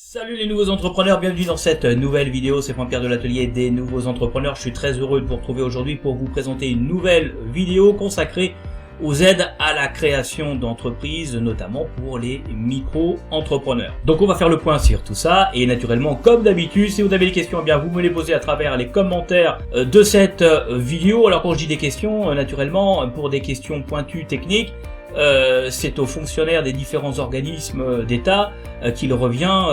Salut les nouveaux entrepreneurs, bienvenue dans cette nouvelle vidéo, c'est Franck-Pierre de l'atelier des nouveaux entrepreneurs. Je suis très heureux de vous retrouver aujourd'hui pour vous présenter une nouvelle vidéo consacrée aux aides à la création d'entreprises, notamment pour les micro-entrepreneurs. Donc on va faire le point sur tout ça et naturellement comme d'habitude, si vous avez des questions, eh bien vous me les posez à travers les commentaires de cette vidéo. Alors quand je dis des questions, naturellement pour des questions pointues techniques, c'est aux fonctionnaires des différents organismes d'État qu'il revient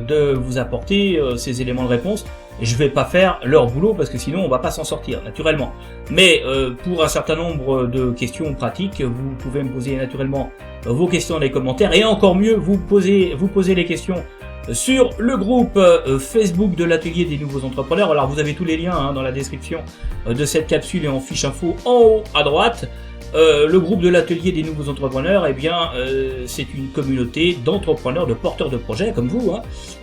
de vous apporter ces éléments de réponse. Et je vais pas faire leur boulot parce que sinon on va pas s'en sortir naturellement. Mais pour un certain nombre de questions pratiques, vous pouvez me poser naturellement vos questions dans les commentaires et encore mieux vous posez les questions sur le groupe Facebook de l'atelier des nouveaux entrepreneurs. Alors vous avez tous les liens dans la description de cette capsule et en fiche info en haut à droite. Le groupe de l'atelier des nouveaux entrepreneurs, eh bien, c'est une communauté d'entrepreneurs, de porteurs de projets comme vous,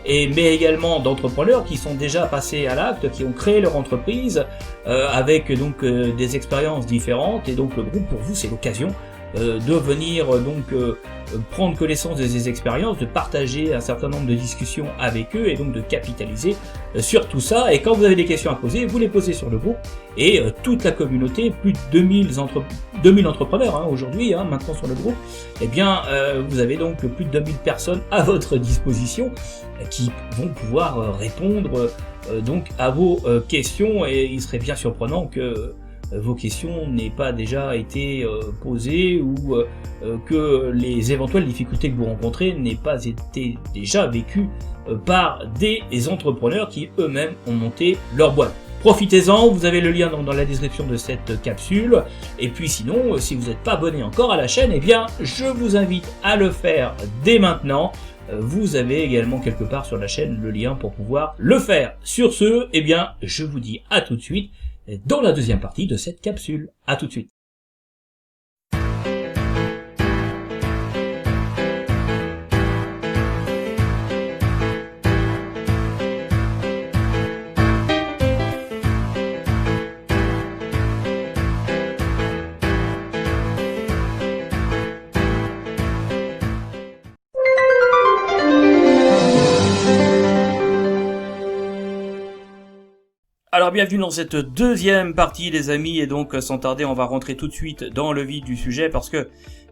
mais également d'entrepreneurs qui sont déjà passés à l'acte, qui ont créé leur entreprise avec donc des expériences différentes. Et donc le groupe pour vous, c'est l'occasion de venir prendre connaissance de ces expériences, de partager un certain nombre de discussions avec eux et donc de capitaliser sur tout ça. Et quand vous avez des questions à poser, vous les posez sur le groupe et toute la communauté, plus de 2000 entrepreneurs aujourd'hui maintenant sur le groupe, eh bien vous avez donc plus de 2000 personnes à votre disposition qui vont pouvoir répondre donc à vos questions. Et il serait bien surprenant que vos questions n'aient pas déjà été posées ou que les éventuelles difficultés que vous rencontrez n'aient pas été déjà vécues par des entrepreneurs qui eux-mêmes ont monté leur boîte. Profitez-en, vous avez le lien dans la description de cette capsule. Et puis sinon, si vous n'êtes pas abonné encore à la chaîne, eh bien je vous invite à le faire dès maintenant. Vous avez également quelque part sur la chaîne le lien pour pouvoir le faire. Sur ce, eh bien je vous dis à tout de suite dans la deuxième partie de cette capsule. À tout de suite. Alors bienvenue dans cette deuxième partie les amis, et donc sans tarder on va rentrer tout de suite dans le vif du sujet parce que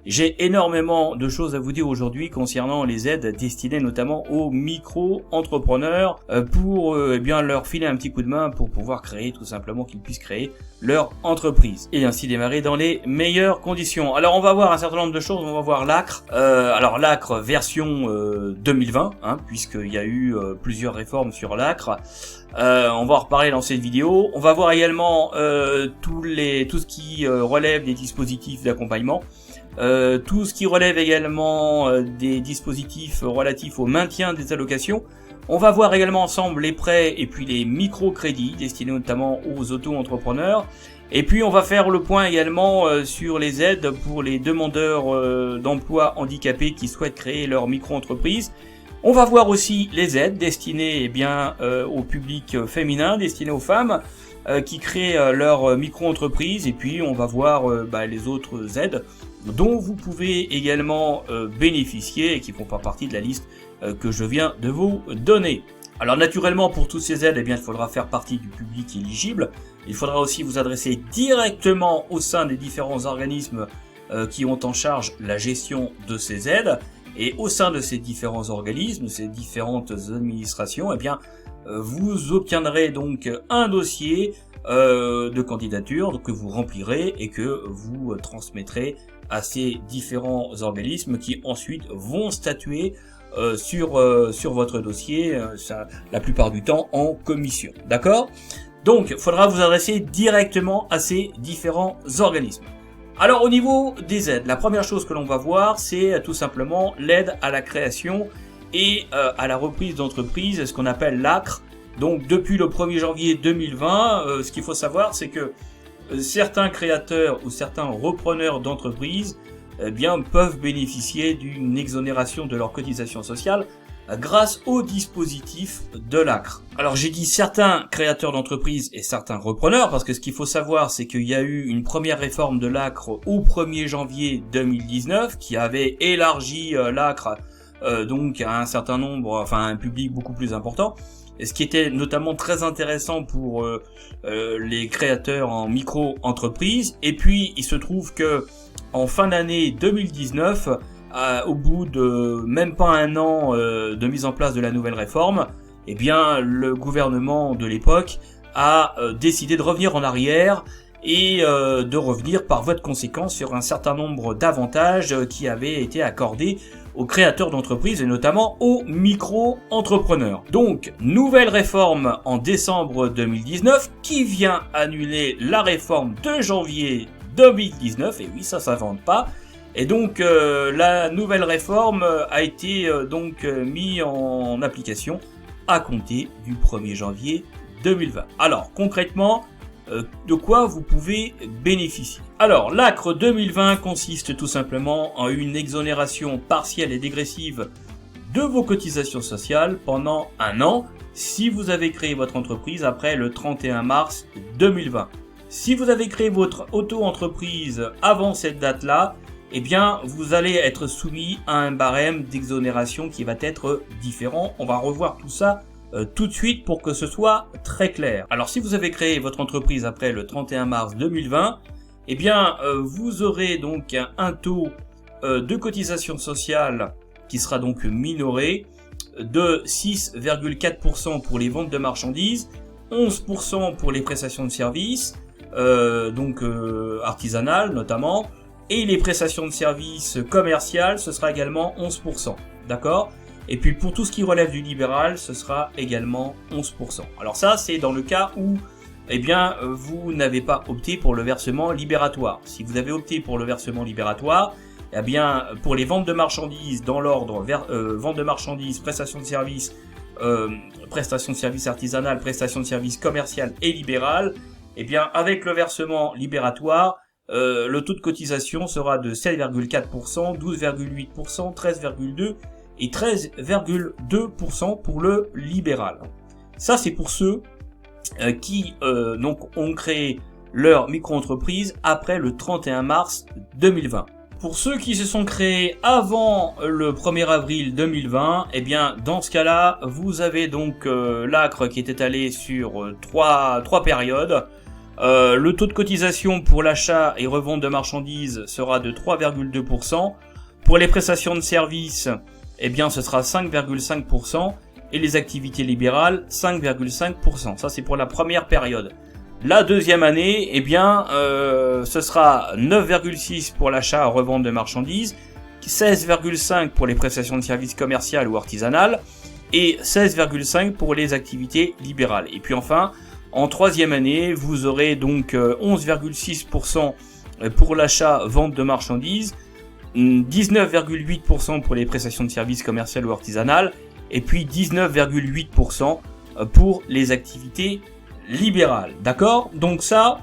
j'ai énormément de choses à vous dire aujourd'hui concernant les aides destinées notamment aux micro-entrepreneurs pour bien leur filer un petit coup de main pour pouvoir créer tout simplement qu'ils puissent créer leur entreprise et ainsi démarrer dans les meilleures conditions. Alors on va voir un certain nombre de choses, on va voir l'ACRE, alors l'ACRE version 2020 puisqu'il y a eu plusieurs réformes sur l'ACRE. On va en reparler dans cette vidéo. On va voir également tout ce qui relève des dispositifs d'accompagnement, tout ce qui relève également des dispositifs relatifs au maintien des allocations. On va voir également ensemble les prêts et puis les microcrédits destinés notamment aux auto-entrepreneurs. Et puis on va faire le point également sur les aides pour les demandeurs d'emploi handicapés qui souhaitent créer leur micro-entreprise. On va voir aussi les aides destinées au public féminin, destinées aux femmes qui créent leur micro-entreprise. Et puis on va voir les autres aides dont vous pouvez également bénéficier et qui font pas partie de la liste que je viens de vous donner. Alors naturellement pour toutes ces aides, il faudra faire partie du public éligible. Il faudra aussi vous adresser directement au sein des différents organismes qui ont en charge la gestion de ces aides. Et au sein de ces différents organismes, ces différentes administrations, vous obtiendrez donc un dossier de candidature que vous remplirez et que vous transmettrez à ces différents organismes qui ensuite vont statuer sur votre dossier, la plupart du temps en commission. D'accord ? Donc, il faudra vous adresser directement à ces différents organismes. Alors au niveau des aides, la première chose que l'on va voir, c'est tout simplement l'aide à la création et à la reprise d'entreprise, ce qu'on appelle l'ACRE. Donc depuis le 1er janvier 2020, ce qu'il faut savoir, c'est que certains créateurs ou certains repreneurs d'entreprises peuvent bénéficier d'une exonération de leur cotisation sociale grâce au dispositif de l'ACRE. Alors j'ai dit certains créateurs d'entreprises et certains repreneurs, parce que ce qu'il faut savoir, c'est qu'il y a eu une première réforme de l'ACRE au 1er janvier 2019 qui avait élargi l'ACRE donc à un certain nombre, enfin un public beaucoup plus important. Et ce qui était notamment très intéressant pour les créateurs en micro-entreprise. Et puis il se trouve que en fin d'année 2019, au bout de même pas un an de mise en place de la nouvelle réforme, eh bien le gouvernement de l'époque a décidé de revenir en arrière et de revenir par voie de conséquence sur un certain nombre d'avantages qui avaient été accordés aux créateurs d'entreprises et notamment aux micro-entrepreneurs. Donc, nouvelle réforme en décembre 2019 qui vient annuler la réforme de janvier 2019, et oui, ça s'invente pas. Et donc, la nouvelle réforme a été mise en application à compter du 1er janvier 2020. Alors, concrètement, de quoi vous pouvez bénéficier. Alors, l'ACRE 2020 consiste tout simplement en une exonération partielle et dégressive de vos cotisations sociales pendant un an si vous avez créé votre entreprise après le 31 mars 2020. Si vous avez créé votre auto-entreprise avant cette date-là, eh bien, vous allez être soumis à un barème d'exonération qui va être différent. On va revoir tout ça tout de suite pour que ce soit très clair. Alors si vous avez créé votre entreprise après le 31 mars 2020, eh bien vous aurez donc un taux de cotisation sociale qui sera donc minoré de 6,4% pour les ventes de marchandises, 11% pour les prestations de services, artisanales notamment, et les prestations de services commerciales, ce sera également 11%. D'accord ? Et puis pour tout ce qui relève du libéral, ce sera également 11%. Alors ça, c'est dans le cas où vous n'avez pas opté pour le versement libératoire. Si vous avez opté pour le versement libératoire, eh bien pour les ventes de marchandises dans l'ordre vente de marchandises, prestations de services, prestations de services artisanales, prestations de services commerciales et libérales, eh bien avec le versement libératoire, le taux de cotisation sera de 7,4%, 12,8%, 13,2% et 13,2% pour le libéral. Ça, c'est pour ceux qui ont créé leur micro-entreprise après le 31 mars 2020. Pour ceux qui se sont créés avant le 1er avril 2020, eh bien, dans ce cas-là, vous avez donc l'ACRE qui est étalé sur trois périodes. Le taux de cotisation pour l'achat et revente de marchandises sera de 3,2%. Pour les prestations de services, eh bien, ce sera 5,5% et les activités libérales, 5,5%. Ça, c'est pour la première période. La deuxième année, eh bien, ce sera 9,6 pour l'achat et revente de marchandises, 16,5 pour les prestations de services commerciales ou artisanales et 16,5 pour les activités libérales. Et puis enfin, en troisième année, vous aurez donc 11,6% pour l'achat, vente de marchandises, 19,8% pour les prestations de services commerciales ou artisanales, et puis 19,8% pour les activités libérales. D'accord ? Donc ça,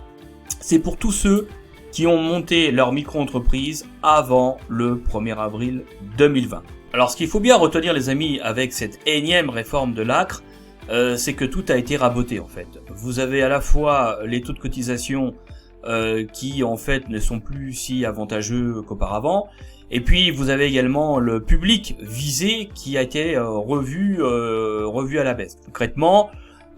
c'est pour tous ceux qui ont monté leur micro-entreprise avant le 1er avril 2020. Alors ce qu'il faut bien retenir les amis avec cette énième réforme de l'ACRE, c'est que tout a été raboté en fait. Vous avez à la fois les taux de cotisation qui en fait ne sont plus si avantageux qu'auparavant. Et puis vous avez également le public visé qui a été revu à la baisse. Concrètement,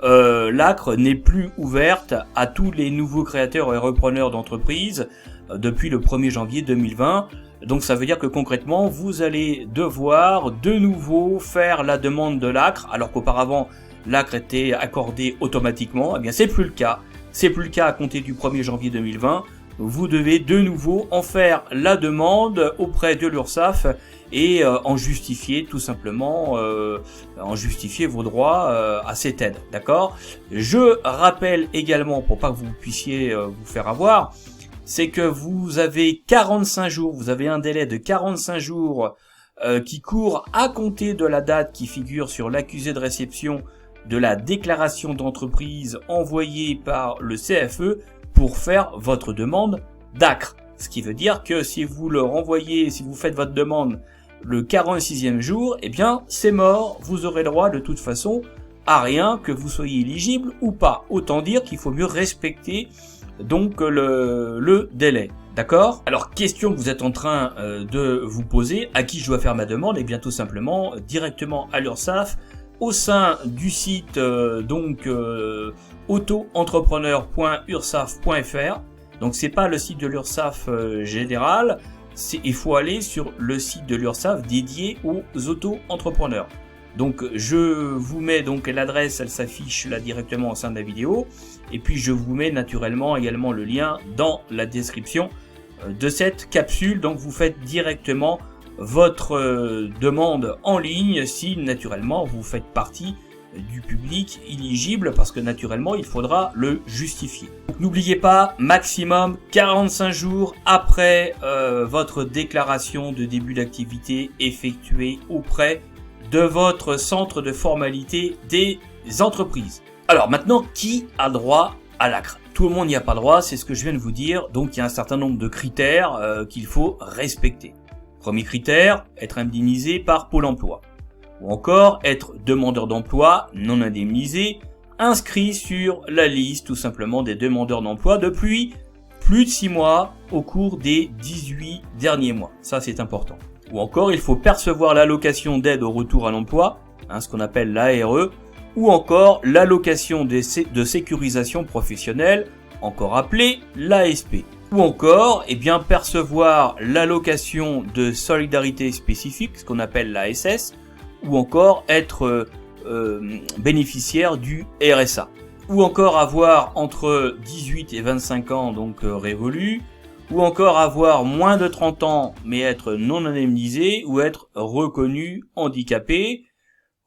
l'ACRE n'est plus ouverte à tous les nouveaux créateurs et repreneurs d'entreprises depuis le 1er janvier 2020. Donc ça veut dire que concrètement, vous allez devoir de nouveau faire la demande de l'ACRE, alors qu'auparavant l'ACRE était accordée automatiquement. Eh bien c'est plus le cas. C'est plus le cas à compter du 1er janvier 2020. Vous devez de nouveau en faire la demande auprès de l'URSSAF et en justifier tout simplement, en justifier vos droits à cette aide, d'accord ? Je rappelle également, pour pas que vous puissiez vous faire avoir, c'est que vous avez 45 jours, vous avez un délai de 45 jours qui court à compter de la date qui figure sur l'accusé de réception de la déclaration d'entreprise envoyée par le CFE pour faire votre demande d'ACRE. Ce qui veut dire que si vous le renvoyez, si vous faites votre demande le 46e jour, eh bien c'est mort, vous aurez le droit de toute façon à rien, que vous soyez éligible ou pas. Autant dire qu'il faut mieux respecter donc le délai. D'accord? Alors, question que vous êtes en train de vous poser, à qui je dois faire ma demande? Eh bien, tout simplement, directement à l'URSSAF, au sein du site auto-entrepreneur.ursaf.fr. Donc, c'est pas le site de l'URSSAF général, il faut aller sur le site de l'URSSAF dédié aux auto-entrepreneurs. Donc, je vous mets donc l'adresse, elle s'affiche là directement au sein de la vidéo. Et puis, je vous mets naturellement également le lien dans la description de cette capsule. Donc, vous faites directement votre demande en ligne si naturellement vous faites partie du public éligible, parce que naturellement il faudra le justifier. N'oubliez pas, maximum 45 jours après votre déclaration de début d'activité effectuée auprès de votre centre de formalité des entreprises. Alors maintenant, qui a droit à l'ACRE? Tout le monde n'y a pas droit, c'est ce que je viens de vous dire. Donc il y a un certain nombre de critères qu'il faut respecter. Premier critère, être indemnisé par Pôle emploi. Ou encore être demandeur d'emploi non indemnisé, inscrit sur la liste tout simplement des demandeurs d'emploi depuis plus de 6 mois au cours des 18 derniers mois. Ça, c'est important. Ou encore, il faut percevoir l'allocation d'aide au retour à l'emploi, ce qu'on appelle l'ARE, ou encore l'allocation de sécurisation professionnelle, encore appelée l'ASP. Ou encore, percevoir l'allocation de solidarité spécifique, ce qu'on appelle l'ASS, ou encore être bénéficiaire du RSA. Ou encore avoir entre 18 et 25 ans, donc révolus, ou encore avoir moins de 30 ans, mais être non indemnisé, ou être reconnu handicapé,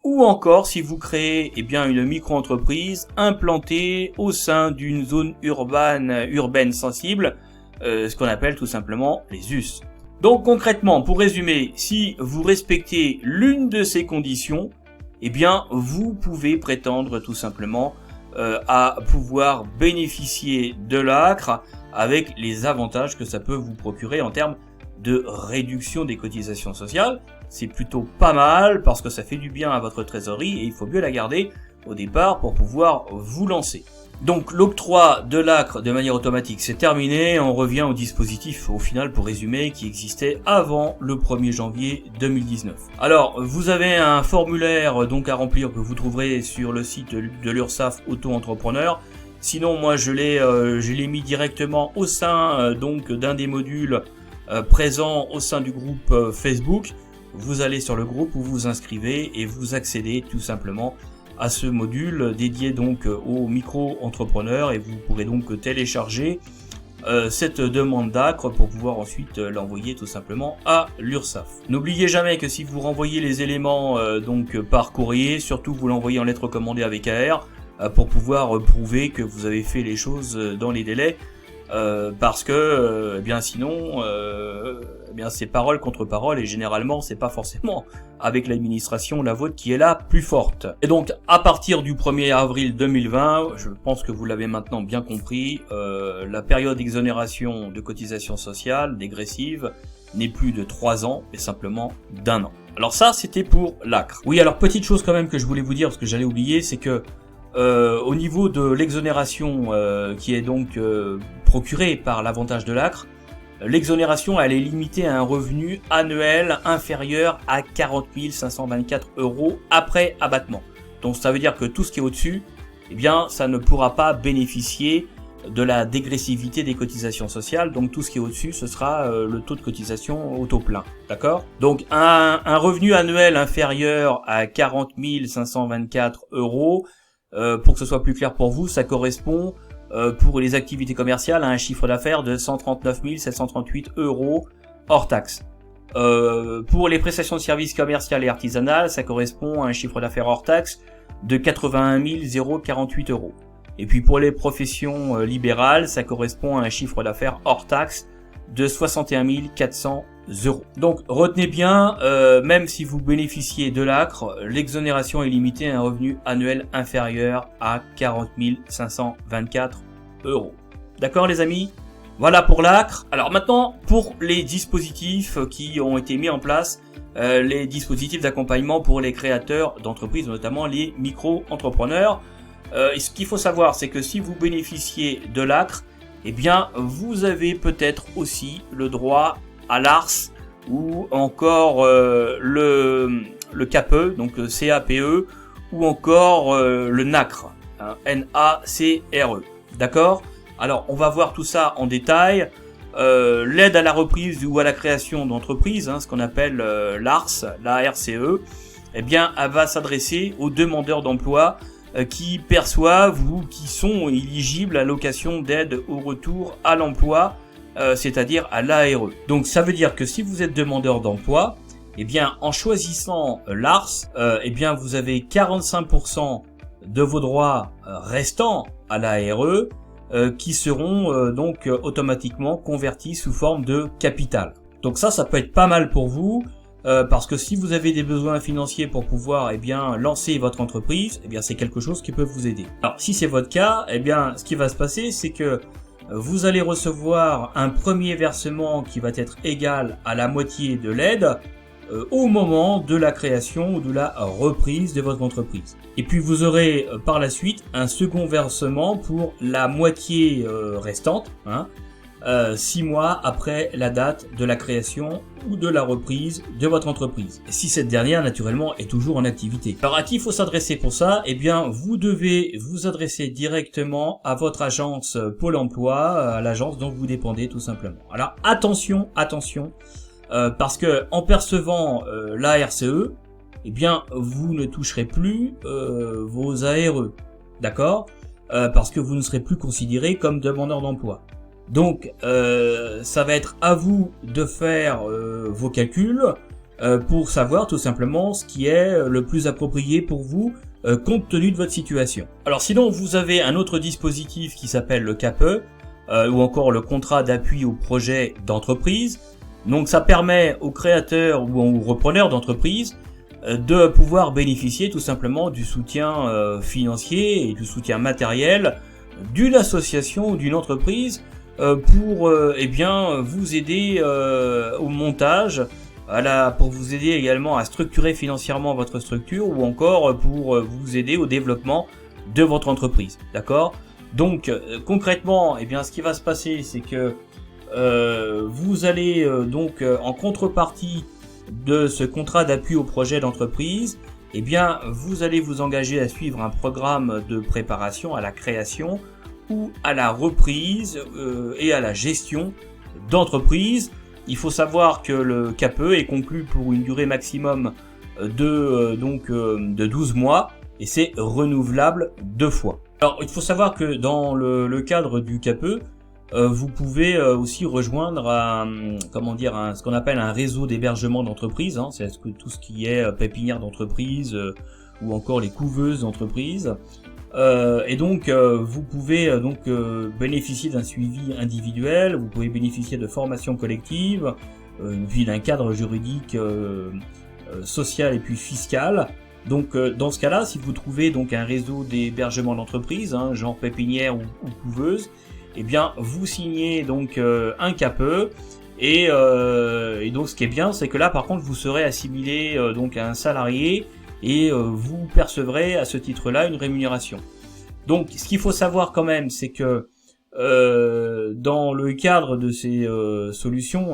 ou encore si vous créez une micro-entreprise implantée au sein d'une zone urbaine sensible, ce qu'on appelle tout simplement les US. Donc concrètement, pour résumer, si vous respectez l'une de ces conditions, vous pouvez prétendre tout simplement à pouvoir bénéficier de l'ACRE avec les avantages que ça peut vous procurer en termes de réduction des cotisations sociales. C'est plutôt pas mal parce que ça fait du bien à votre trésorerie et il faut mieux la garder au départ pour pouvoir vous lancer. Donc l'octroi de l'ACRE de manière automatique c'est terminé, on revient au dispositif au final pour résumer qui existait avant le 1er janvier 2019. Alors vous avez un formulaire donc à remplir que vous trouverez sur le site de l'URSSAF auto-entrepreneur. Sinon moi je l'ai mis directement au sein d'un des modules présents au sein du groupe Facebook. Vous allez sur le groupe, vous vous inscrivez et vous accédez tout simplement à ce module dédié donc aux micro-entrepreneurs et vous pourrez donc télécharger cette demande d'ACRE pour pouvoir ensuite l'envoyer tout simplement à l'URSSAF. N'oubliez jamais que si vous renvoyez les éléments par courrier, surtout vous l'envoyez en lettre recommandée avec AR pour pouvoir prouver que vous avez fait les choses dans les délais. Parce que sinon c'est parole contre parole et généralement c'est pas forcément avec l'administration la vôtre qui est la plus forte. Et donc à partir du 1er avril 2020, je pense que vous l'avez maintenant bien compris, la période d'exonération de cotisations sociales dégressives n'est plus de 3 ans mais simplement d'1 an. Alors ça c'était pour l'ACRE. Oui, alors petite chose quand même que je voulais vous dire parce que j'allais oublier, c'est que au niveau de l'exonération qui est donc procurée par l'avantage de l'ACRE, l'exonération elle est limitée à un revenu annuel inférieur à 40 524 € après abattement. Donc ça veut dire que tout ce qui est au-dessus, ça ne pourra pas bénéficier de la dégressivité des cotisations sociales. Donc tout ce qui est au-dessus, ce sera le taux de cotisation au taux plein. D'accord ? Donc un revenu annuel inférieur à 40 524 €, pour que ce soit plus clair pour vous, ça correspond pour les activités commerciales à un chiffre d'affaires de 139 738 € hors taxe. Pour les prestations de services commerciales et artisanales, ça correspond à un chiffre d'affaires hors taxe de 81 048 €. Et puis pour les professions libérales, ça correspond à un chiffre d'affaires hors taxe de 61 400 €. Donc retenez bien, même si vous bénéficiez de l'ACRE, l'exonération est limitée à un revenu annuel inférieur à 40 524 €. D'accord les amis ? Voilà pour l'ACRE. Alors maintenant, pour les dispositifs qui ont été mis en place, les dispositifs d'accompagnement pour les créateurs d'entreprises, notamment les micro-entrepreneurs. Ce qu'il faut savoir, c'est que si vous bénéficiez de l'ACRE, eh bien vous avez peut-être aussi le droit à l'ARS ou encore le CAPE, donc CAPE, ou encore le NACRE, hein, NACRE. D'accord? Alors on va voir tout ça en détail. L'aide à la reprise ou à la création d'entreprise, hein, ce qu'on appelle l'ARS, l'ARCE, eh bien elle va s'adresser aux demandeurs d'emploi qui perçoivent ou qui sont éligibles à l'allocation d'aide au retour à l'emploi, c'est-à-dire à l'ARE. Donc ça veut dire que si vous êtes demandeur d'emploi, eh bien en choisissant l'ARS, eh bien vous avez 45% de vos droits restants à l'ARE qui seront donc automatiquement convertis sous forme de capital. Donc ça peut être pas mal pour vous. Parce que si vous avez des besoins financiers pour pouvoir lancer votre entreprise, c'est quelque chose qui peut vous aider. Alors si c'est votre cas, ce qui va se passer, c'est que vous allez recevoir un premier versement qui va être égal à la moitié de l'aide au moment de la création ou de la reprise de votre entreprise. Et puis vous aurez par la suite un second versement pour la moitié restante, 6 mois après la date de la création ou de la reprise de votre entreprise. Et si cette dernière, naturellement, est toujours en activité. Alors, à qui il faut s'adresser pour ça? Vous devez vous adresser directement à votre agence Pôle emploi, à l'agence dont vous dépendez, tout simplement. Alors, attention, parce que en percevant l'ARCE, vous ne toucherez plus vos ARE. D'accord? Parce que vous ne serez plus considéré comme demandeur d'emploi. Donc, ça va être à vous de faire vos calculs pour savoir tout simplement ce qui est le plus approprié pour vous compte tenu de votre situation. Alors sinon, vous avez un autre dispositif qui s'appelle le CAPE ou encore le contrat d'appui au projet d'entreprise. Donc ça permet aux créateurs ou aux repreneurs d'entreprise de pouvoir bénéficier tout simplement du soutien financier et du soutien matériel d'une association ou d'une entreprise pour vous aider au montage, pour vous aider également à structurer financièrement votre structure ou encore pour vous aider au développement de votre entreprise. D'accord? Donc concrètement, ce qui va se passer, c'est que vous allez en contrepartie de ce contrat d'appui au projet d'entreprise, vous allez vous engager à suivre un programme de préparation à la création ou à la reprise et à la gestion d'entreprise. Il faut savoir que le CAPE est conclu pour une durée maximum de 12 mois et c'est renouvelable 2 fois. Alors il faut savoir que dans le cadre du CAPE, vous pouvez aussi rejoindre ce qu'on appelle un réseau d'hébergement d'entreprise, c'est tout ce qui est pépinière d'entreprise ou encore les couveuses d'entreprise. Et donc vous pouvez bénéficier d'un suivi individuel, vous pouvez bénéficier de formations collectives, puis d'un cadre juridique, social et puis fiscal. Donc dans ce cas-là, si vous trouvez donc un réseau d'hébergement d'entreprise, genre pépinière ou couveuse, vous signez donc un CAPE et donc ce qui est bien, c'est que là par contre vous serez assimilé donc à un salarié et vous percevrez à ce titre-là une rémunération. Donc ce qu'il faut savoir quand même, c'est que dans le cadre de ces solutions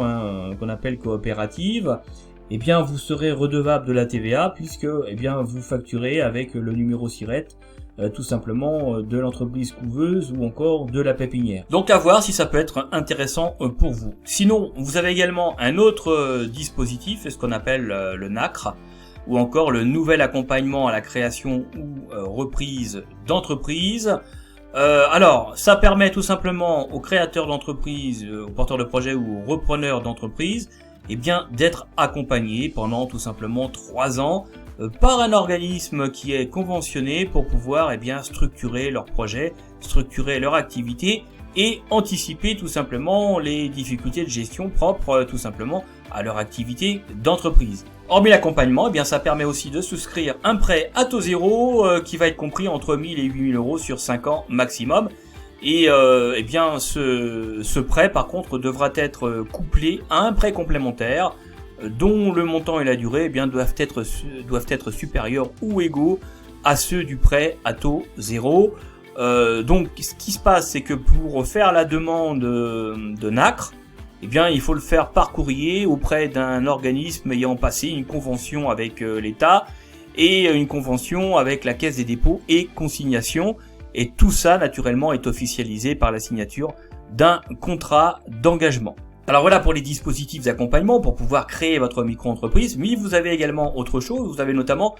qu'on appelle coopératives, vous serez redevable de la TVA puisque vous facturez avec le numéro SIRET tout simplement de l'entreprise couveuse ou encore de la pépinière. Donc à voir si ça peut être intéressant pour vous. Sinon, vous avez également un autre dispositif, ce qu'on appelle le NACRE, ou encore le nouvel accompagnement à la création ou reprise d'entreprise. Alors, ça permet tout simplement aux créateurs d'entreprise, aux porteurs de projets ou aux repreneurs d'entreprise, d'être accompagnés pendant tout simplement 3 ans par un organisme qui est conventionné pour pouvoir structurer leur projet, structurer leur activité et anticiper tout simplement les difficultés de gestion propres tout simplement à leur activité d'entreprise. Hormis l'accompagnement, ça permet aussi de souscrire un prêt à taux zéro qui va être compris entre 1000 et 8000 euros sur 5 ans maximum. Et ce prêt par contre devra être couplé à un prêt complémentaire dont le montant et la durée doivent être supérieurs ou égaux à ceux du prêt à taux zéro. Donc ce qui se passe, c'est que pour faire la demande de nacre, eh bien il faut le faire par courrier auprès d'un organisme ayant passé une convention avec l'État et une convention avec la Caisse des dépôts et consignations. Et tout ça, naturellement, est officialisé par la signature d'un contrat d'engagement. Alors voilà pour les dispositifs d'accompagnement pour pouvoir créer votre micro-entreprise, mais vous avez également autre chose, vous avez notamment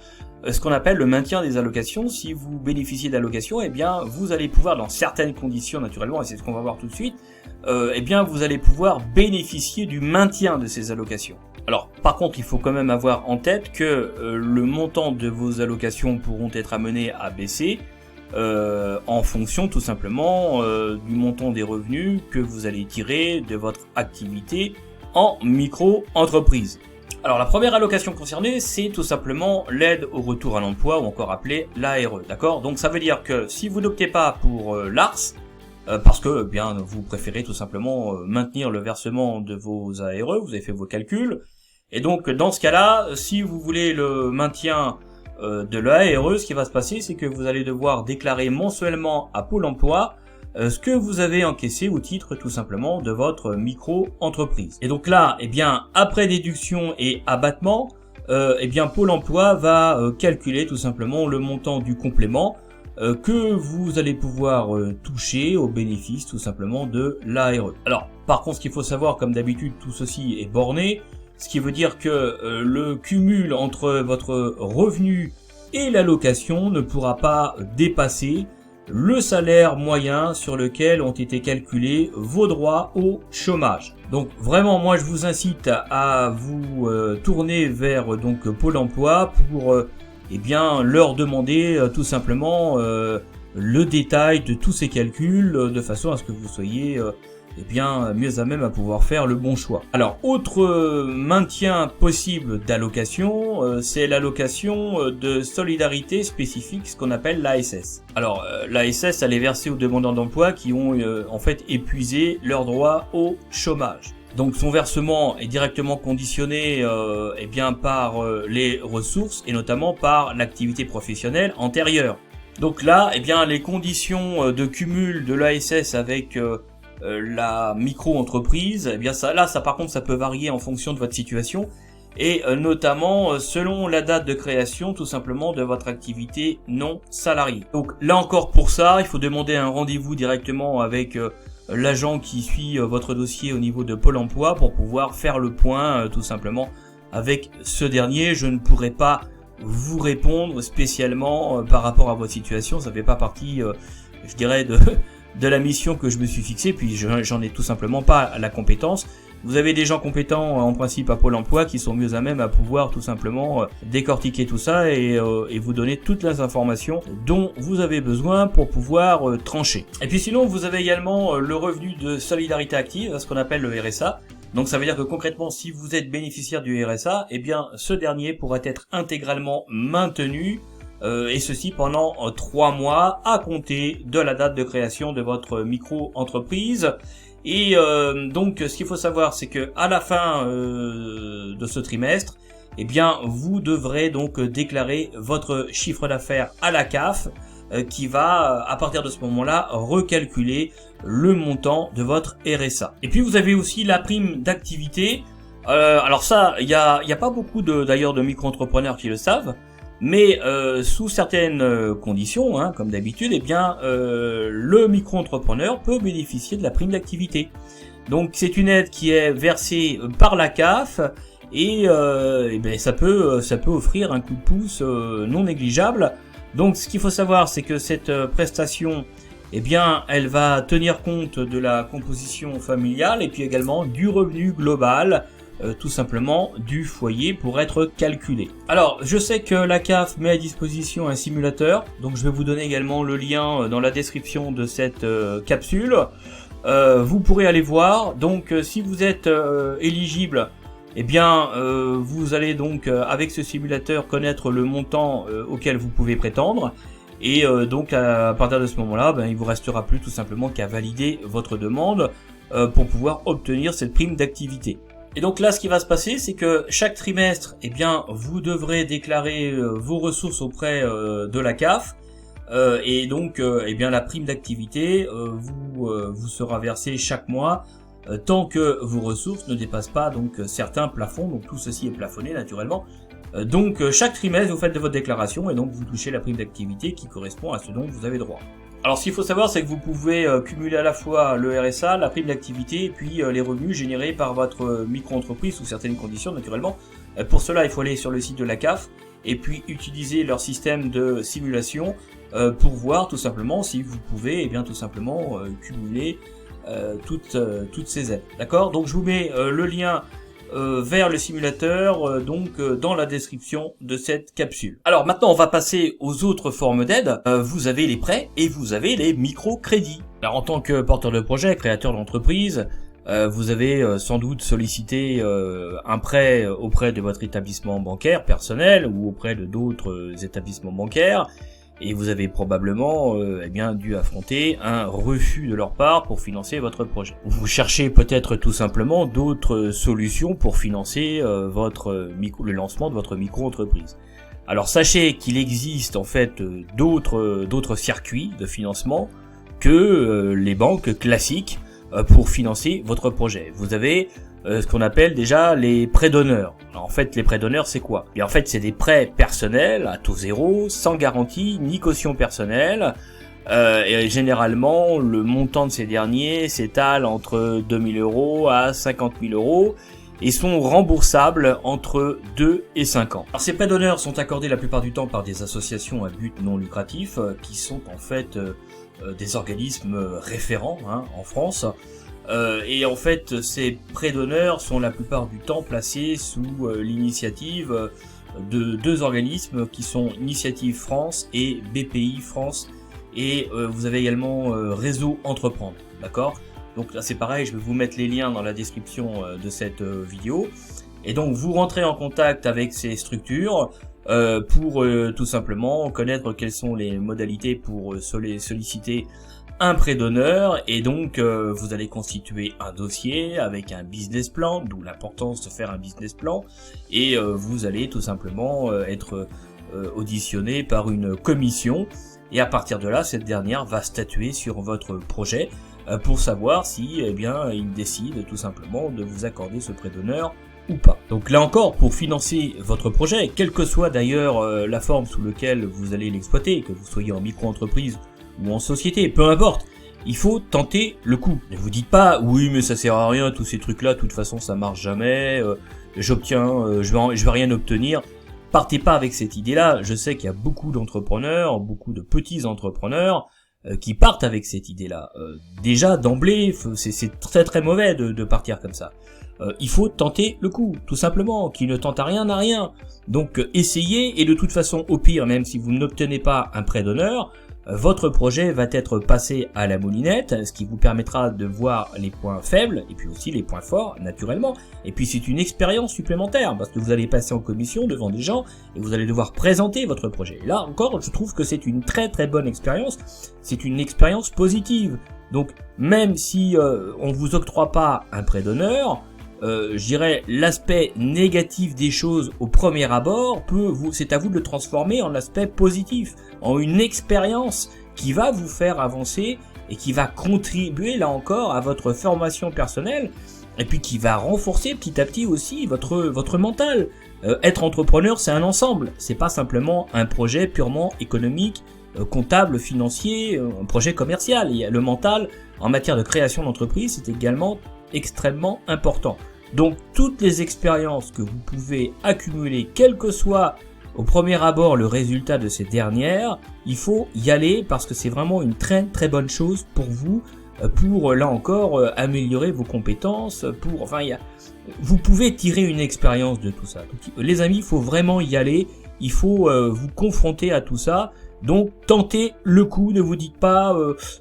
ce qu'on appelle le maintien des allocations. Si vous bénéficiez d'allocations, eh bien vous allez pouvoir, dans certaines conditions naturellement, et c'est ce qu'on va voir tout de suite, eh bien vous allez pouvoir bénéficier du maintien de ces allocations. Alors par contre, il faut quand même avoir en tête que le montant de vos allocations pourront être amenés à baisser en fonction tout simplement du montant des revenus que vous allez tirer de votre activité en micro-entreprise. Alors la première allocation concernée, c'est tout simplement l'aide au retour à l'emploi, ou encore appelée l'ARE, d'accord? Donc ça veut dire que si vous n'optez pas pour l'ARS, parce que bien vous préférez tout simplement maintenir le versement de vos ARE, vous avez fait vos calculs, et donc dans ce cas-là, si vous voulez le maintien de l'ARE, ce qui va se passer, c'est que vous allez devoir déclarer mensuellement à Pôle emploi ce que vous avez encaissé au titre tout simplement de votre micro-entreprise. Et donc là, eh bien, après déduction et abattement, eh bien, Pôle emploi va calculer tout simplement le montant du complément que vous allez pouvoir toucher au bénéfice tout simplement de l'ARE. Alors, par contre, ce qu'il faut savoir, comme d'habitude, tout ceci est borné, ce qui veut dire que le cumul entre votre revenu et l'allocation ne pourra pas dépasser le salaire moyen sur lequel ont été calculés vos droits au chômage. Donc vraiment, moi je vous incite à vous tourner vers donc Pôle emploi pour eh bien leur demander tout simplement le détail de tous ces calculs de façon à ce que vous soyez eh bien mieux à même à pouvoir faire le bon choix. Alors autre maintien possible d'allocation, c'est l'allocation de solidarité spécifique, ce qu'on appelle l'ASS. Alors l'ASS, elle est versée aux demandeurs d'emploi qui ont en fait épuisé leurs droits au chômage. Donc son versement est directement conditionné eh bien par les ressources et notamment par l'activité professionnelle antérieure. Donc là, eh bien les conditions de cumul de l'ASS avec la micro-entreprise, eh bien ça par contre ça peut varier en fonction de votre situation et notamment selon la date de création tout simplement de votre activité non salariée. Donc là encore pour ça, il faut demander un rendez-vous directement avec l'agent qui suit votre dossier au niveau de Pôle emploi pour pouvoir faire le point tout simplement avec ce dernier. Je ne pourrai pas vous répondre spécialement par rapport à votre situation, ça fait pas partie je dirais de la mission que je me suis fixée, puis j'en ai tout simplement pas la compétence. Vous avez des gens compétents en principe à Pôle emploi qui sont mieux à même à pouvoir tout simplement décortiquer tout ça et vous donner toutes les informations dont vous avez besoin pour pouvoir trancher. Et puis sinon, vous avez également le revenu de solidarité active, ce qu'on appelle le RSA. Donc ça veut dire que concrètement, si vous êtes bénéficiaire du RSA, eh bien ce dernier pourra être intégralement maintenu et ceci pendant 3 mois à compter de la date de création de votre micro-entreprise. Et donc ce qu'il faut savoir, c'est que à la fin de ce trimestre, eh bien vous devrez donc déclarer votre chiffre d'affaires à la CAF qui va à partir de ce moment-là recalculer le montant de votre RSA. Et puis vous avez aussi la prime d'activité. Alors ça, il y a pas beaucoup d'ailleurs de micro-entrepreneurs qui le savent. Mais sous certaines conditions, hein, comme d'habitude, eh bien le micro-entrepreneur peut bénéficier de la prime d'activité. Donc c'est une aide qui est versée par la CAF et ben, ça peut offrir un coup de pouce non négligeable. Donc ce qu'il faut savoir, c'est que cette prestation, eh bien, elle va tenir compte de la composition familiale et puis également du revenu global. Tout simplement du foyer pour être calculé. Alors je sais que la CAF met à disposition un simulateur, donc je vais vous donner également le lien dans la description de cette capsule. Vous pourrez aller voir. Donc si vous êtes éligible, eh bien vous allez donc avec ce simulateur connaître le montant auquel vous pouvez prétendre. Et donc à partir de ce moment-là, ben, il vous restera plus tout simplement qu'à valider votre demande pour pouvoir obtenir cette prime d'activité. Et donc là, ce qui va se passer, c'est que chaque trimestre, eh bien, vous devrez déclarer vos ressources auprès de la CAF. et donc eh bien la prime d'activité vous sera versée chaque mois tant que vos ressources ne dépassent pas donc certains plafonds. Donc tout ceci est plafonné naturellement. Donc chaque trimestre vous faites de votre déclaration et donc vous touchez la prime d'activité qui correspond à ce dont vous avez droit. Alors ce qu'il faut savoir, c'est que vous pouvez cumuler à la fois le RSA, la prime d'activité et puis les revenus générés par votre micro-entreprise sous certaines conditions naturellement. Pour cela, il faut aller sur le site de la CAF et puis utiliser leur système de simulation pour voir tout simplement si vous pouvez eh bien tout simplement cumuler toutes ces aides. D'accord? Donc je vous mets le lien vers le simulateur dans la description de cette capsule. Alors maintenant on va passer aux autres formes d'aide. Vous avez les prêts et vous avez les microcrédits. Alors en tant que porteur de projet, créateur d'entreprise, vous avez sans doute sollicité un prêt auprès de votre établissement bancaire personnel ou auprès de d'autres établissements bancaires. Et vous avez probablement eh bien dû affronter un refus de leur part pour financer votre projet. Vous cherchez peut-être tout simplement d'autres solutions pour financer le lancement de votre micro-entreprise. Alors sachez qu'il existe en fait d'autres circuits de financement que les banques classiques pour financer votre projet. Vous avez ce qu'on appelle déjà les prêts d'honneur. Alors, en fait, les prêts d'honneur, c'est quoi? Et en fait, c'est des prêts personnels à taux zéro, sans garantie ni caution personnelle. Et généralement, le montant de ces derniers s'étale entre 2 000 € à 50 000 € et sont remboursables entre 2 et 5 ans. Alors, ces prêts d'honneur sont accordés la plupart du temps par des associations à but non lucratif qui sont en fait des organismes référents en France. Et en fait, ces prêts d'honneur sont la plupart du temps placés sous l'initiative de deux organismes qui sont Initiative France et BPI France. Et vous avez également Réseau Entreprendre, d'accord? Donc là c'est pareil, je vais vous mettre les liens dans la description de cette vidéo. Et donc vous rentrez en contact avec ces structures pour tout simplement connaître quelles sont les modalités pour solliciter un prêt d'honneur, et donc vous allez constituer un dossier avec un business plan, d'où l'importance de faire un business plan, et vous allez tout simplement être auditionné par une commission, et à partir de là, cette dernière va statuer sur votre projet pour savoir si eh bien il décide tout simplement de vous accorder ce prêt d'honneur ou pas. Donc là encore, pour financer votre projet, quelle que soit d'ailleurs la forme sous laquelle vous allez l'exploiter, que vous soyez en micro-entreprise ou en société, peu importe, il faut tenter le coup. Ne vous dites pas, oui mais ça sert à rien, tous ces trucs là, de toute façon ça marche jamais, je vais rien obtenir. Partez pas avec cette idée là. Je sais qu'il y a beaucoup d'entrepreneurs, beaucoup de petits entrepreneurs qui partent avec cette idée là. Déjà d'emblée, c'est très très mauvais de partir comme ça. Il faut tenter le coup, tout simplement. Qui ne tente à rien n'a rien. Donc essayez, et de toute façon au pire, même si vous n'obtenez pas un prêt d'honneur, votre projet va être passé à la moulinette, ce qui vous permettra de voir les points faibles et puis aussi les points forts naturellement. Et puis c'est une expérience supplémentaire parce que vous allez passer en commission devant des gens et vous allez devoir présenter votre projet. Et là encore, je trouve que c'est une très très bonne expérience, c'est une expérience positive. Donc même si on vous octroie pas un prêt d'honneur, je dirais l'aspect négatif des choses au premier abord c'est à vous de le transformer en aspect positif, en une expérience qui va vous faire avancer et qui va contribuer là encore à votre formation personnelle et puis qui va renforcer petit à petit aussi votre mental. Être entrepreneur, c'est un ensemble, c'est pas simplement un projet purement économique, comptable, financier, un projet commercial. Il y a le mental en matière de création d'entreprise, c'est également extrêmement important. Donc toutes les expériences que vous pouvez accumuler, quel que soit au premier abord le résultat de ces dernières, il faut y aller parce que c'est vraiment une très très bonne chose pour vous, pour là encore améliorer vos compétences, vous pouvez tirer une expérience de tout ça. Donc, les amis, il faut vraiment y aller, il faut vous confronter à tout ça. Donc tentez le coup, ne vous dites pas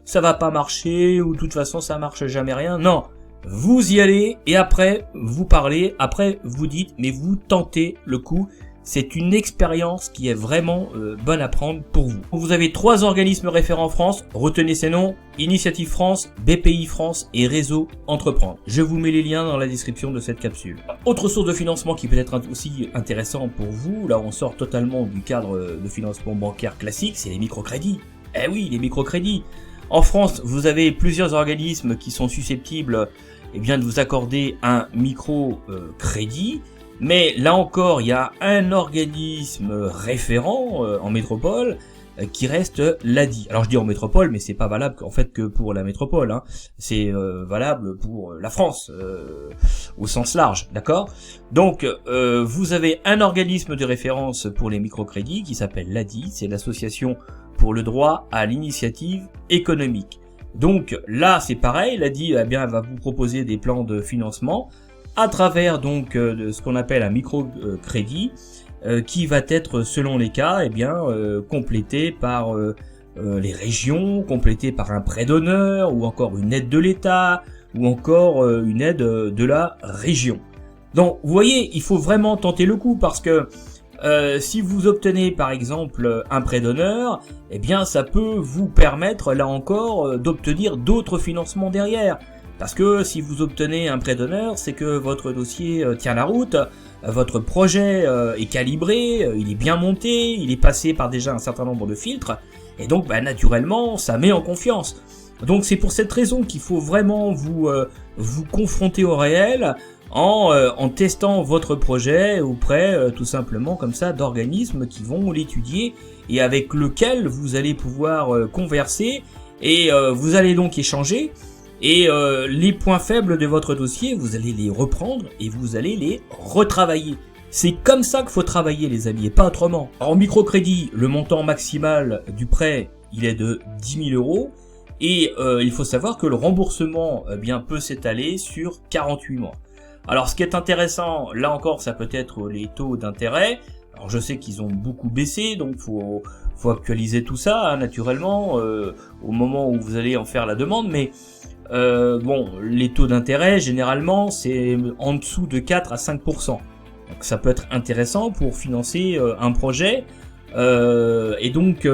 ça va pas marcher ou de toute façon ça marche jamais rien. Non, vous y allez et après vous parlez, après vous dites, mais vous tentez le coup. C'est une expérience qui est vraiment bonne à prendre pour vous. Vous avez 3 organismes référents en France, retenez ces noms: Initiative France, BPI France et Réseau Entreprendre. Je vous mets les liens dans la description de cette capsule. Autre source de financement qui peut être aussi intéressant pour vous, là on sort totalement du cadre de financement bancaire classique, c'est les microcrédits. Eh oui, les microcrédits. En France, vous avez plusieurs organismes qui sont susceptibles de vous accorder un microcrédit. Mais là encore, il y a un organisme référent en métropole qui reste l'ADI. Alors je dis en métropole, mais c'est pas valable en fait que pour la métropole, hein. C'est valable pour la France au sens large, d'accord? Donc vous avez un organisme de référence pour les microcrédits qui s'appelle l'ADI, c'est l'association pour le droit à l'initiative économique. Donc là c'est pareil, l'ADI elle va vous proposer des plans de financement à travers donc de ce qu'on appelle un microcrédit qui va être selon les cas complété par les régions, complété par un prêt d'honneur ou encore une aide de l'État ou encore une aide de la région. Donc vous voyez, il faut vraiment tenter le coup parce que si vous obtenez par exemple un prêt d'honneur, ça peut vous permettre là encore d'obtenir d'autres financements derrière. Parce que si vous obtenez un prêt d'honneur, c'est que votre dossier tient la route, votre projet est calibré, il est bien monté, il est passé par déjà un certain nombre de filtres, et donc naturellement ça met en confiance. Donc c'est pour cette raison qu'il faut vraiment vous confronter au réel en testant votre projet auprès tout simplement comme ça d'organismes qui vont l'étudier et avec lequel vous allez pouvoir converser et vous allez donc échanger. Et les points faibles de votre dossier, vous allez les reprendre et vous allez les retravailler. C'est comme ça qu'il faut travailler les amis et pas autrement. Alors, en microcrédit, le montant maximal du prêt, il est de 10 000 euros et il faut savoir que le remboursement peut s'étaler sur 48 mois. Alors ce qui est intéressant, là encore, ça peut être les taux d'intérêt. Alors je sais qu'ils ont beaucoup baissé, donc faut actualiser tout ça naturellement au moment où vous allez en faire la demande, mais les taux d'intérêt, généralement, c'est en dessous de 4 à 5%. Donc ça peut être intéressant pour financer un projet. Et donc,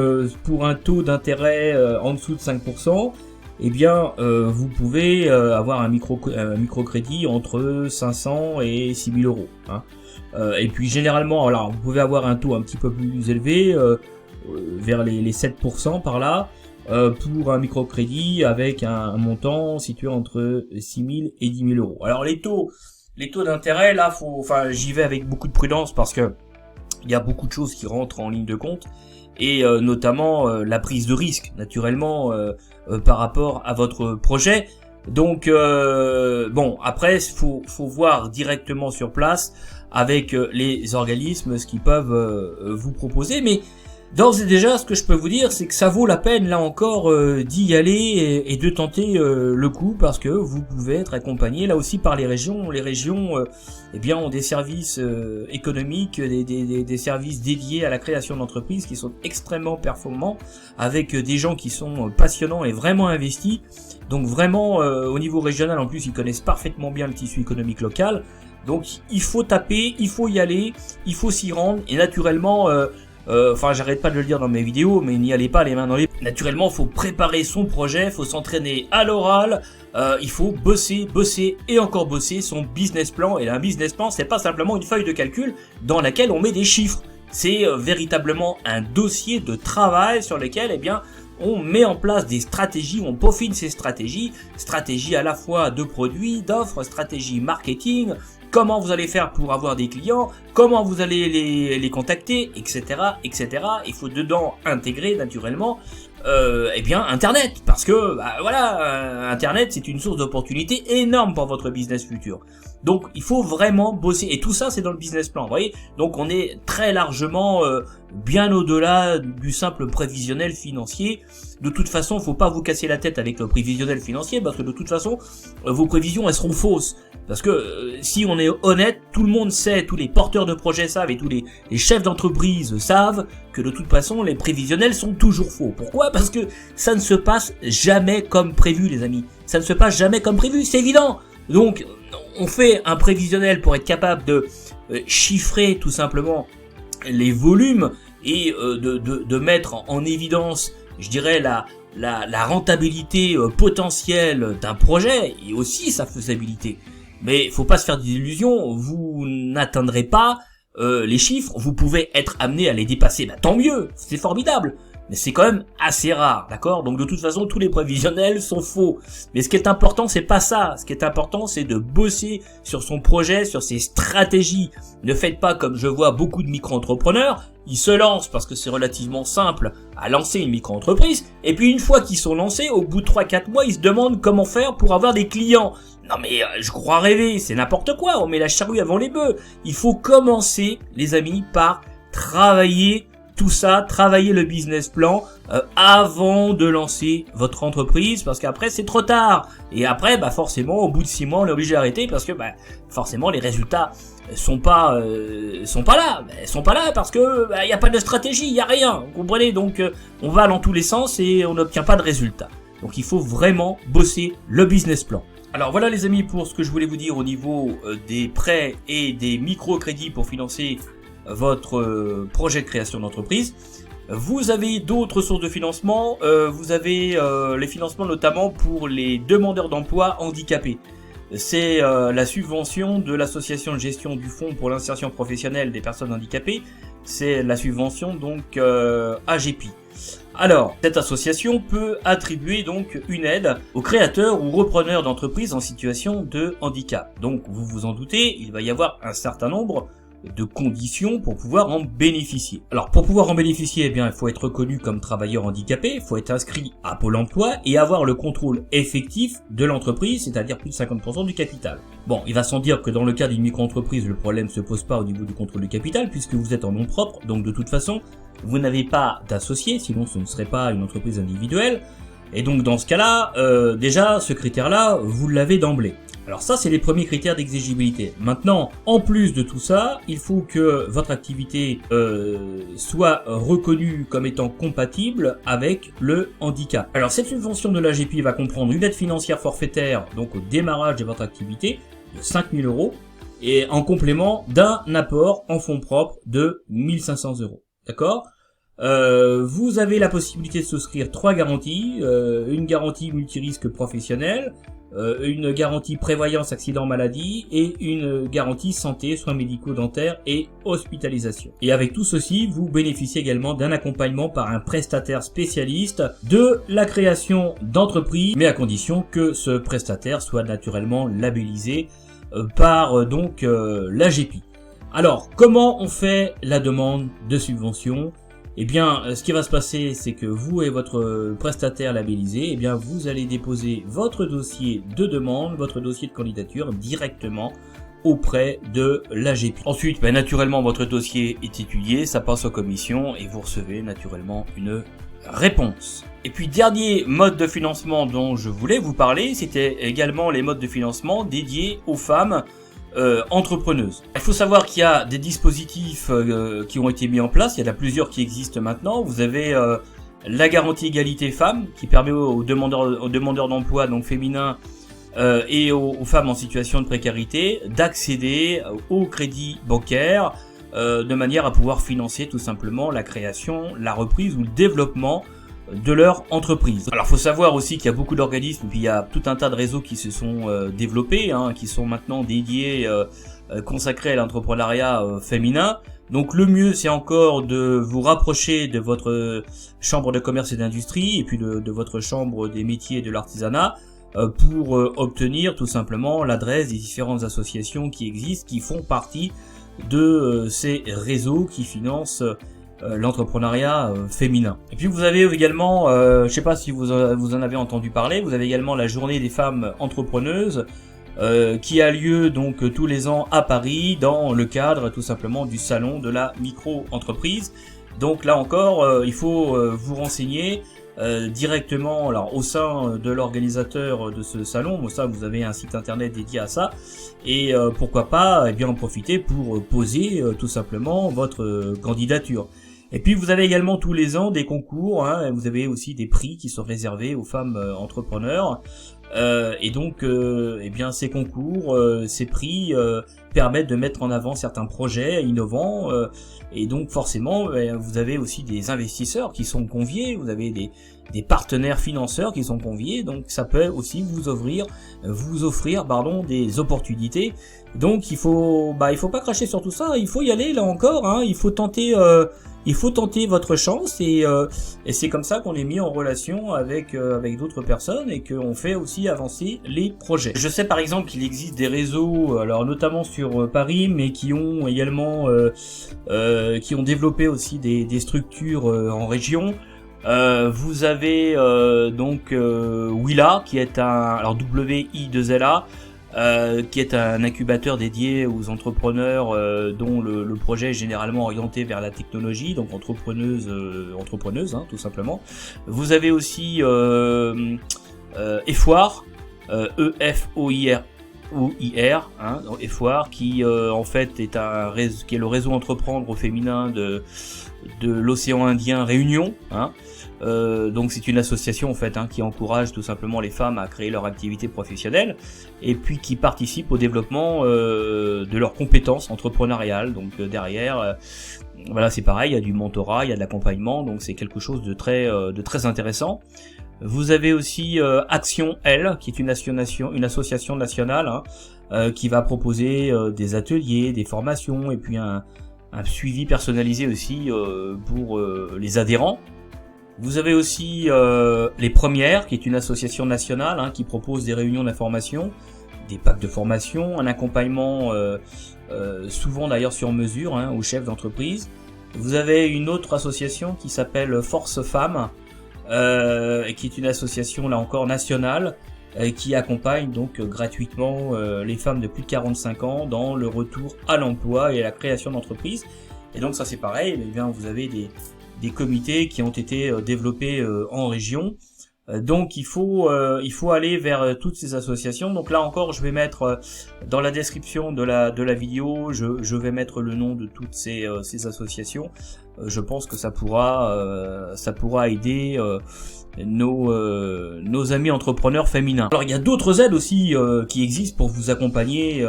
pour un taux d'intérêt en dessous de 5%, vous pouvez avoir un microcrédit entre 500 et 6 000 euros. Hein. Et puis, généralement, alors, vous pouvez avoir un taux un petit peu plus élevé, vers les 7% par là, pour un microcrédit avec un montant situé entre 6 000 et 10 000 euros. Alors les taux d'intérêt là, j'y vais avec beaucoup de prudence parce que il y a beaucoup de choses qui rentrent en ligne de compte et notamment la prise de risque naturellement par rapport à votre projet. Donc après faut voir directement sur place avec les organismes ce qu'ils peuvent vous proposer, mais d'ores et déjà, ce que je peux vous dire, c'est que ça vaut la peine, là encore, d'y aller et de tenter le coup, parce que vous pouvez être accompagné, là aussi, par les régions. Les régions, ont des services économiques, des services dédiés à la création d'entreprises qui sont extrêmement performants, avec des gens qui sont passionnants et vraiment investis. Donc vraiment, au niveau régional, en plus, ils connaissent parfaitement bien le tissu économique local. Donc, il faut taper, il faut y aller, il faut s'y rendre, et naturellement... j'arrête pas de le dire dans mes vidéos, mais n'y allez pas les mains dans les... Naturellement, faut préparer son projet, faut s'entraîner à l'oral, il faut bosser et encore bosser son business plan. Et là, un business plan, c'est pas simplement une feuille de calcul dans laquelle on met des chiffres. C'est véritablement un dossier de travail sur lequel, on met en place des stratégies, on peaufine ces stratégies à la fois de produits, d'offres, stratégie marketing, comment vous allez faire pour avoir des clients, comment vous allez les contacter, etc., etc. Il faut dedans intégrer naturellement, Internet, parce que Internet c'est une source d'opportunité énorme pour votre business futur. Donc il faut vraiment bosser, et tout ça c'est dans le business plan, vous voyez. Donc on est très largement bien au-delà du simple prévisionnel financier. De toute façon, faut pas vous casser la tête avec le prévisionnel financier, parce que de toute façon, vos prévisions elles seront fausses. Parce que si on est honnête, tout le monde sait, tous les porteurs de projets savent et tous les chefs d'entreprise savent que de toute façon les prévisionnels sont toujours faux. Pourquoi ? Parce que ça ne se passe jamais comme prévu, les amis. Ça ne se passe jamais comme prévu, c'est évident. Donc on fait un prévisionnel pour être capable de chiffrer tout simplement les volumes et de mettre en évidence, je dirais, la rentabilité potentielle d'un projet et aussi sa faisabilité. Mais faut pas se faire des illusions, vous n'atteindrez pas les chiffres, vous pouvez être amené à les dépasser, tant mieux, c'est formidable. mais c'est quand même assez rare, d'accord? Donc de toute façon, tous les prévisionnels sont faux. Mais ce qui est important, c'est pas ça. Ce qui est important, c'est de bosser sur son projet, sur ses stratégies. Ne faites pas comme je vois beaucoup de micro-entrepreneurs, ils se lancent parce que c'est relativement simple à lancer une micro-entreprise, et puis une fois qu'ils sont lancés, au bout de 3-4 mois, ils se demandent comment faire pour avoir des clients. Non mais je crois rêver, c'est n'importe quoi, on met la charrue avant les bœufs. Il faut commencer, les amis, par travailler tout ça, travailler le business plan avant de lancer votre entreprise, parce qu'après c'est trop tard. Et après, forcément, au bout de 6 mois, on est obligé d'arrêter parce que forcément les résultats sont pas là. Ils sont pas là parce que y a pas de stratégie, il y a rien. Vous comprenez? Donc on va dans tous les sens et on n'obtient pas de résultats. Donc il faut vraiment bosser le business plan. Alors voilà les amis pour ce que je voulais vous dire au niveau des prêts et des microcrédits pour financer votre projet de création d'entreprise. Vous avez d'autres sources de financement, vous avez les financements notamment pour les demandeurs d'emploi handicapés. C'est la subvention de l'association de gestion du fonds pour l'insertion professionnelle des personnes handicapées, c'est la subvention donc AGEPI. Alors, cette association peut attribuer donc une aide aux créateurs ou repreneurs d'entreprises en situation de handicap. Donc, vous vous en doutez, il va y avoir un certain nombre de conditions pour pouvoir en bénéficier. Alors pour pouvoir en bénéficier, il faut être reconnu comme travailleur handicapé, il faut être inscrit à Pôle emploi et avoir le contrôle effectif de l'entreprise, c'est-à-dire plus de 50% du capital. Bon, il va sans dire que dans le cas d'une micro-entreprise, le problème ne se pose pas au niveau du contrôle du capital puisque vous êtes en nom propre, donc de toute façon, vous n'avez pas d'associé, sinon ce ne serait pas une entreprise individuelle. Et donc dans ce cas-là, déjà ce critère-là, vous l'avez d'emblée. Alors ça, c'est les premiers critères d'exigibilité. Maintenant, en plus de tout ça, il faut que votre activité soit reconnue comme étant compatible avec le handicap. Alors cette subvention de l'AGEPI va comprendre une aide financière forfaitaire, donc au démarrage de votre activité, de 5 000 €, et en complément d'un apport en fonds propres de 1 500 €. D'accord ? Vous avez la possibilité de souscrire 3 garanties, une garantie multirisque professionnelle, une garantie prévoyance accident maladie et une garantie santé, soins médicaux dentaires et hospitalisation. Et avec tout ceci, vous bénéficiez également d'un accompagnement par un prestataire spécialiste de la création d'entreprises, mais à condition que ce prestataire soit naturellement labellisé par l'AGEPI. Alors, comment on fait la demande de subvention ? Eh bien, ce qui va se passer, c'est que vous et votre prestataire labellisé, vous allez déposer votre dossier de demande, votre dossier de candidature directement auprès de l'AGEPI. Ensuite, naturellement, votre dossier est étudié, ça passe aux commissions et vous recevez naturellement une réponse. Et puis, dernier mode de financement dont je voulais vous parler, c'était également les modes de financement dédiés aux femmes entrepreneuses. Il faut savoir qu'il y a des dispositifs qui ont été mis en place, il y en a plusieurs qui existent maintenant. Vous avez la garantie égalité femmes qui permet aux demandeurs d'emploi donc féminins et aux femmes en situation de précarité d'accéder au crédit bancaire de manière à pouvoir financer tout simplement la création, la reprise ou le développement de leur entreprise. Alors, faut savoir aussi qu'il y a beaucoup d'organismes, puis il y a tout un tas de réseaux qui se sont développés, qui sont maintenant dédiés, consacrés à l'entrepreneuriat féminin. Donc, le mieux, c'est encore de vous rapprocher de votre chambre de commerce et d'industrie, et puis de votre chambre des métiers et de l'artisanat, pour obtenir tout simplement l'adresse des différentes associations qui existent, qui font partie de ces réseaux qui financent l'entrepreneuriat féminin. Et puis vous avez également, je sais pas si vous en avez entendu parler, vous avez également la journée des femmes entrepreneuses qui a lieu donc tous les ans à Paris dans le cadre tout simplement du salon de la micro-entreprise. Donc là encore, il faut vous renseigner directement alors au sein de l'organisateur de ce salon. Ça, vous avez un site internet dédié à ça et pourquoi pas en profiter pour poser tout simplement votre candidature. Et puis vous avez également tous les ans des concours, vous avez aussi des prix qui sont réservés aux femmes entrepreneurs. Et donc ces concours, ces prix permettent de mettre en avant certains projets innovants et donc forcément vous avez aussi des investisseurs qui sont conviés, vous avez des partenaires financeurs qui sont conviés, donc ça peut aussi vous offrir des opportunités. Donc il faut pas cracher sur tout ça, il faut y aller là encore, il faut tenter il faut tenter votre chance et c'est comme ça qu'on est mis en relation avec d'autres personnes et qu'on fait aussi avancer les projets. Je sais par exemple qu'il existe des réseaux, alors notamment sur Paris, mais qui ont également qui ont développé aussi des structures en région. Vous avez donc Willa qui est alors WI2LA qui est un incubateur dédié aux entrepreneurs dont le projet est généralement orienté vers la technologie, donc entrepreneuse hein, tout simplement. Vous avez aussi EFOIR, EFOIR hein, EFOIR qui en fait est qui est le réseau entreprendre au féminin de l'océan Indien Réunion, hein. Donc c'est une association en fait hein, qui encourage tout simplement les femmes à créer leur activité professionnelle et puis qui participe au développement de leurs compétences entrepreneuriales. Donc derrière, voilà c'est pareil, il y a du mentorat, il y a de l'accompagnement, donc c'est quelque chose de très intéressant. Vous avez aussi Action L, qui est une association nationale hein, qui va proposer des ateliers, des formations et puis un suivi personnalisé aussi pour les adhérents. Vous avez aussi Les Premières, qui est une association nationale hein, qui propose des réunions d'information, des packs de formation, un accompagnement souvent d'ailleurs sur mesure hein, aux chefs d'entreprise. Vous avez une autre association qui s'appelle Force Femmes, qui est une association là encore nationale, qui accompagne donc gratuitement les femmes de plus de 45 ans dans le retour à l'emploi et à la création d'entreprises. Et donc ça c'est pareil, eh bien vous avez des comités qui ont été développés en région. Donc il faut aller vers toutes ces associations. Donc là encore, je vais mettre dans la description de la vidéo, je vais mettre le nom de toutes ces associations. Je pense que ça pourra aider nos amis entrepreneurs féminins. Alors il y a d'autres aides aussi qui existent pour vous accompagner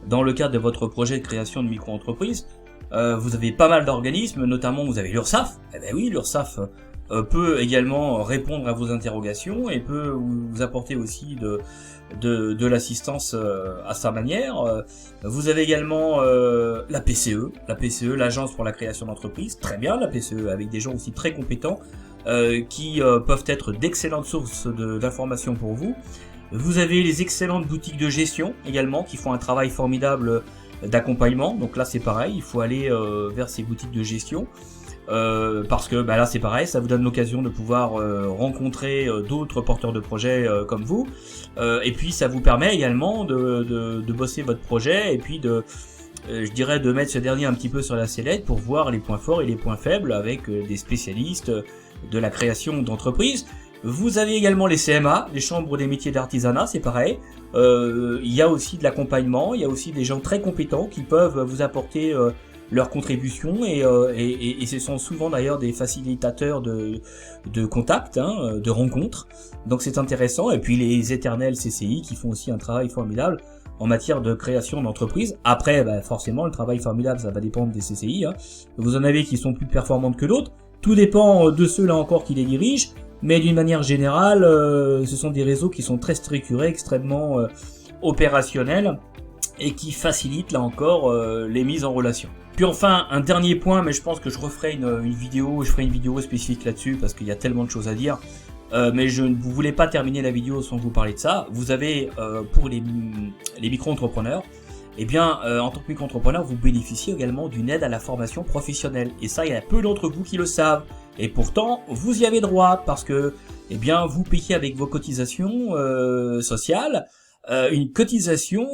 dans le cadre de votre projet de création de micro-entreprise. Vous avez pas mal d'organismes, notamment vous avez l'URSSAF. Eh ben oui, l'URSSAF peut également répondre à vos interrogations et peut vous apporter aussi de l'assistance à sa manière. Vous avez également la PCE, l'Agence pour la création d'entreprise. Très bien, la PCE, avec des gens aussi très compétents qui peuvent être d'excellentes sources d'informations pour vous. Vous avez les excellentes boutiques de gestion également qui font un travail formidable d'accompagnement. Donc là c'est pareil, il faut aller vers ces boutiques de gestion parce que là c'est pareil, ça vous donne l'occasion de pouvoir rencontrer d'autres porteurs de projets comme vous et puis ça vous permet également de bosser votre projet et puis je dirais de mettre ce dernier un petit peu sur la sellette pour voir les points forts et les points faibles avec des spécialistes de la création d'entreprises. Vous avez également les CMA, les chambres des métiers d'artisanat, c'est pareil. Il y a aussi de l'accompagnement, il y a aussi des gens très compétents qui peuvent vous apporter leur contribution et ce sont souvent d'ailleurs des facilitateurs de contacts, hein, de rencontres. Donc c'est intéressant. Et puis les éternels CCI qui font aussi un travail formidable en matière de création d'entreprise. Après, forcément, le travail formidable, ça va dépendre des CCI. Hein. Vous en avez qui sont plus performantes que d'autres. Tout dépend de ceux là encore qui les dirigent. Mais d'une manière générale, ce sont des réseaux qui sont très structurés, extrêmement opérationnels et qui facilitent là encore les mises en relation. Puis enfin, un dernier point, mais je pense que je referai une vidéo spécifique là-dessus parce qu'il y a tellement de choses à dire. Mais je ne voulais pas terminer la vidéo sans vous parler de ça. Vous avez pour les micro-entrepreneurs, eh bien, en tant que micro-entrepreneur, vous bénéficiez également d'une aide à la formation professionnelle. Et ça, il y a peu d'entre vous qui le savent. Et pourtant, vous y avez droit parce que, eh bien, vous payez avec vos cotisations sociales une cotisation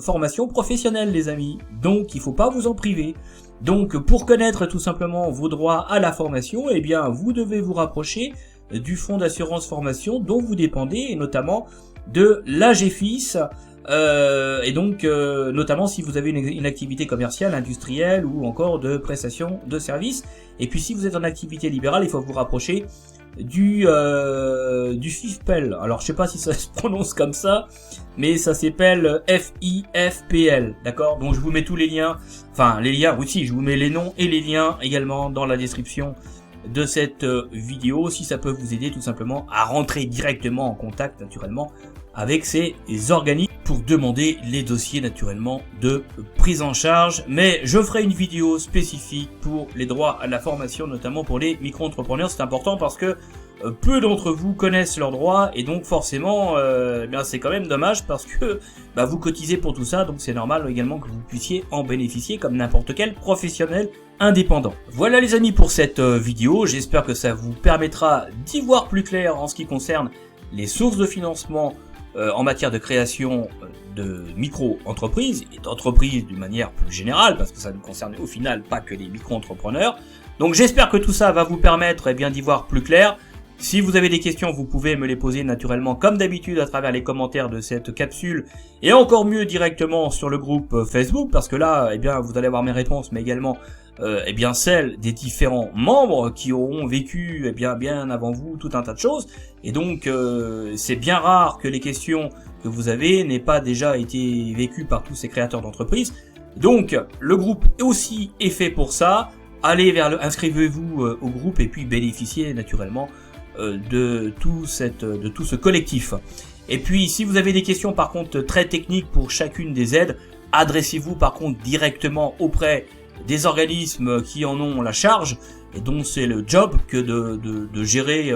formation professionnelle, les amis. Donc, il faut pas vous en priver. Donc, pour connaître tout simplement vos droits à la formation, eh bien, vous devez vous rapprocher du fonds d'assurance formation dont vous dépendez, et notamment de l'AGFIS. Et donc notamment si vous avez une activité commerciale, industrielle ou encore de prestation de services. Et puis si vous êtes en activité libérale, il faut vous rapprocher du FIFPEL. Alors je sais pas si ça se prononce comme ça, mais ça s'appelle FIFPL, d'accord? Donc je vous mets tous les liens, enfin les liens, oui si, je vous mets les noms et les liens également dans la description de cette vidéo, si ça peut vous aider tout simplement à rentrer directement en contact naturellement avec ces organismes pour demander les dossiers naturellement de prise en charge. Mais je ferai une vidéo spécifique pour les droits à la formation, notamment pour les micro-entrepreneurs. C'est important parce que peu d'entre vous connaissent leurs droits et donc forcément c'est quand même dommage parce que vous cotisez pour tout ça, donc c'est normal également que vous puissiez en bénéficier comme n'importe quel professionnel indépendant. Voilà les amis pour cette vidéo, j'espère que ça vous permettra d'y voir plus clair en ce qui concerne les sources de financement en matière de création de micro-entreprises et d'entreprises d'une manière plus générale, parce que ça ne concerne au final pas que les micro-entrepreneurs. Donc j'espère que tout ça va vous permettre d'y voir plus clair. Si vous avez des questions, vous pouvez me les poser naturellement comme d'habitude à travers les commentaires de cette capsule et encore mieux directement sur le groupe Facebook parce que là, vous allez avoir mes réponses mais également celles des différents membres qui auront vécu bien avant vous tout un tas de choses et donc c'est bien rare que les questions que vous avez n'aient pas déjà été vécues par tous ces créateurs d'entreprises. Donc le groupe aussi est fait pour ça. Allez inscrivez-vous au groupe et puis bénéficiez naturellement de tout ce collectif. Et puis si vous avez des questions par contre très techniques pour chacune des aides, adressez-vous par contre directement auprès des organismes qui en ont la charge et dont c'est le job que de gérer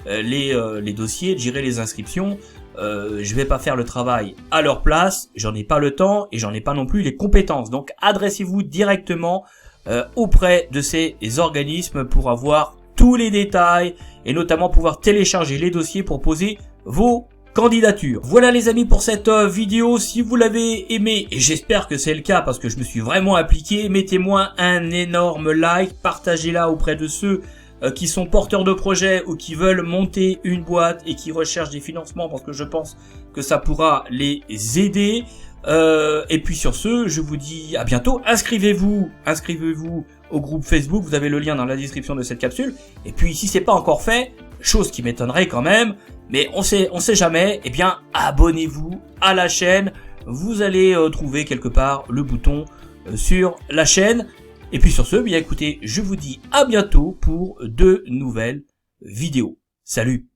les dossiers, de gérer les inscriptions. Je vais pas faire le travail à leur place, j'en ai pas le temps et j'en ai pas non plus les compétences. Donc adressez-vous directement auprès de ces organismes pour avoir tous les détails et notamment pouvoir télécharger les dossiers pour poser vos candidatures. Voilà les amis pour cette vidéo. Si vous l'avez aimé, et j'espère que c'est le cas parce que je me suis vraiment appliqué, mettez-moi un énorme like, partagez-la auprès de ceux qui sont porteurs de projets ou qui veulent monter une boîte et qui recherchent des financements parce que je pense que ça pourra les aider. Et puis sur ce, je vous dis à bientôt. Inscrivez-vous au groupe Facebook, vous avez le lien dans la description de cette capsule. Et puis si c'est pas encore fait, chose qui m'étonnerait quand même, mais on sait jamais, abonnez-vous à la chaîne. Vous allez trouver quelque part le bouton sur la chaîne. Et puis sur ce, écoutez, je vous dis à bientôt pour de nouvelles vidéos. Salut!